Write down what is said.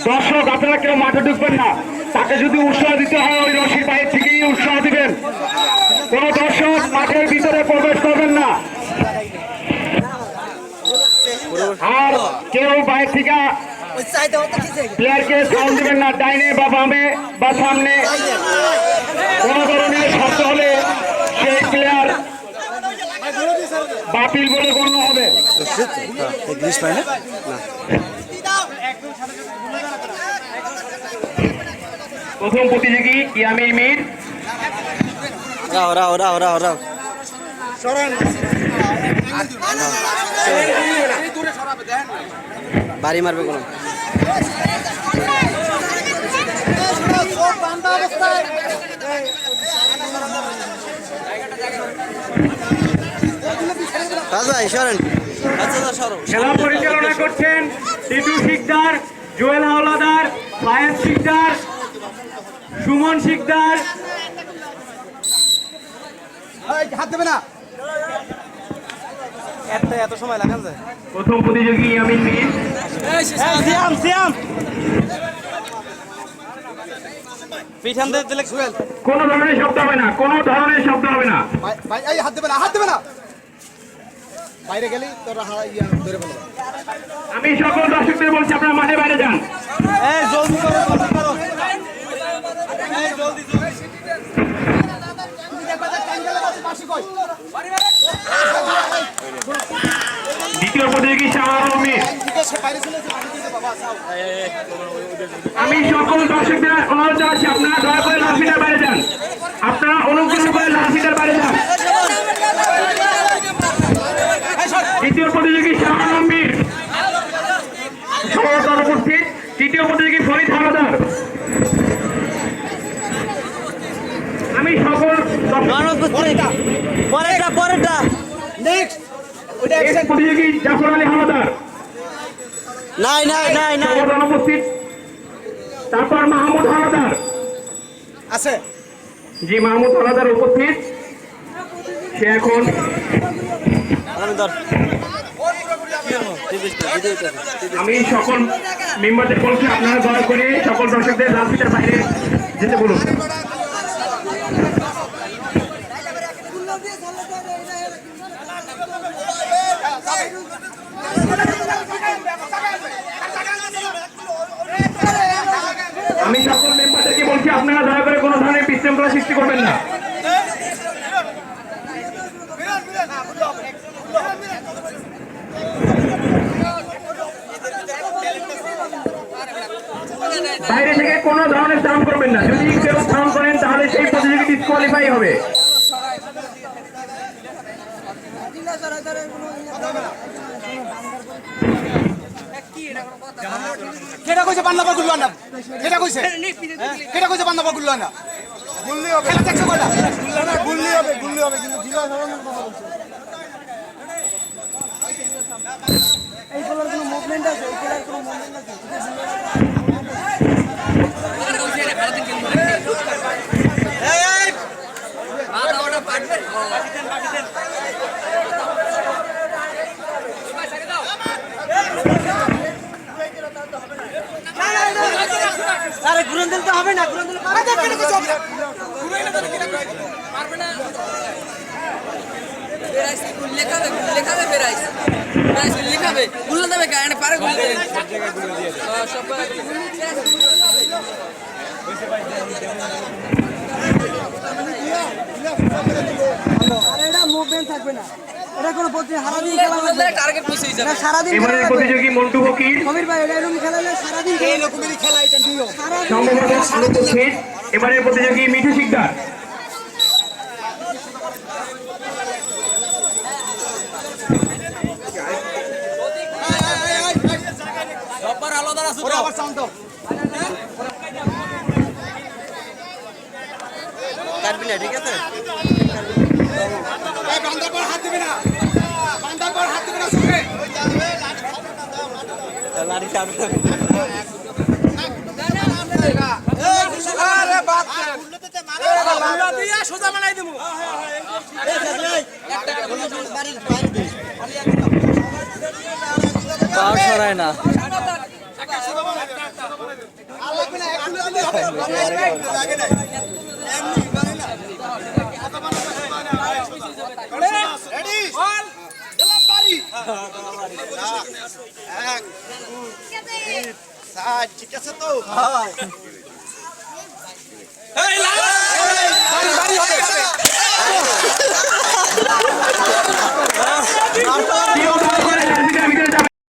দর্শক আপনারা কেউ মাঠে ঢুকবেন না, তাকে যদি উৎসাহ দিতে হয় ওই রশির বাইরে থেকেই উৎসাহ দিবেন। কোন দর্শক মাঠের ভিতরে প্রবেশ করবেন না, আর কেউ বাইরে থেকে প্লেয়ারকে সাউন্ড দিবেন না। ডাইনে বা বামে বা সামনে কোন ধরনের শব্দ হলে সেই প্লেয়ার বাতিল বলে গণ্য হবে। প্রথম প্রতিযোগী ইয়ামির মির। বাড়ি মারবে কোনো খেলা পরিচালনা করছেন টিটু শিকদার, জুয়েল হাওলাদার, ফায়েজ শিকদার, সুমন শিকদার। হাত দেবে না, এত সময় লাগান যায়। প্রথম প্রতিযোগী ইয়ামিন মির। কোন ধরনের শব্দ হবে না, কোন ধরনের শব্দ হবে না। হাত দেবে না, হাত দেবে না, বাইরে গেলি তোর ধরে ফেলবে। আমি সকল দর্শকদের বলছি আপনারা মাঠে বাইরে যান। জলদি করো, জলদি করো। দ্বিতীয় প্রতিযোগী শাহরুখ মির। আমি সকল দর্শকদের অনুরোধ জানাচ্ছি আপনারা দয়া করে লাফিটার বাইরে যান, আপনারা অনুগ্রহ করে লাফিটার বাইরে যান। দ্বিতীয় প্রতিযোগী শাহরুখ মির সহকার উপস্থিত। তৃতীয় প্রতিযোগী ফরিদ হাওলাদার। আমি সকল প্রতিযোগী জাফর আলী হাওলাদার অনুপস্থিত। তারপর মাহমুদ হাওলাদার আছে, জি মাহমুদ হাওলাদার উপস্থিত। সে এখন আমি সকল মেম্বারদের বলছি আপনারা দয়া করে সকল দর্শকদের লালপিটার বাইরে যেতে বলুন। আমি সকল মেম্বারদেরকে বলছি আপনারা দয়া করে কোনো ধরনের বিশৃঙ্খলা সৃষ্টি করবেন না। বাইরে থেকে কোনো ধরনের সাউন্ড করবেন না, যদি কেউ সাউন্ড করেন তাহলে সেই প্রতিযোগী ডিসকোয়ালিফাই হবে। কেটা কইছে বান্দাবা গুল্লো না, কেটা কইছে, কেটা কইছে বান্দাবা গুল্লো না, গুল্লি হবে। খেলা দেখছো কয়টা? গুল্লো না, গুল্লি হবে, গুল্লি হবে, কিন্তু দিলা ধরনের কথা বলছে। এই বলার কোনো মুভমেন্ট আছে, এই খেলার কোনো মুভমেন্ট আছে? আরে ঘুরন দিলে তো হবে না, ঘুরন দিলে পারবে না। বেরাইস লেখাবে, লেখাবে বেরাইস, বেরাইস লেখাবে, গুলো দেবে গায়ে পারে গুলো দেবে সব জায়গায় গুলো দিয়ে দেবে। সব আরে এটা মুভমেন্ট থাকবে না, এটা কোনো সারাদিন খেলা হবে, টার্গেট মিস হয়ে যাবে সারাদিন। এবারে প্রতিযোগী মন্টু ফকির। কবির ভাই এটা এরকম খেলা হলে সারাদিন এই রকমেরই খেলা, এটা দিও সম্ভবত অনুপস্থিত। এবারে প্রতিযোগী মিঠু শিকদার। সবার আলাদা আছে তো, আবার সাউন্ড দাও। কাটবি না, ঠিক আছে? এই বান্দার পর হাত দিবি না, বান্দার পর হাত দিবি না, শুনে লাড়ি চাবি না। আরে বাত না, গুল্লা দিয়া সোজা বানাই দেবো। একটা বাড়ির বাইরে দে, পা সরায় না। ঠিক আছে তো এই লাগা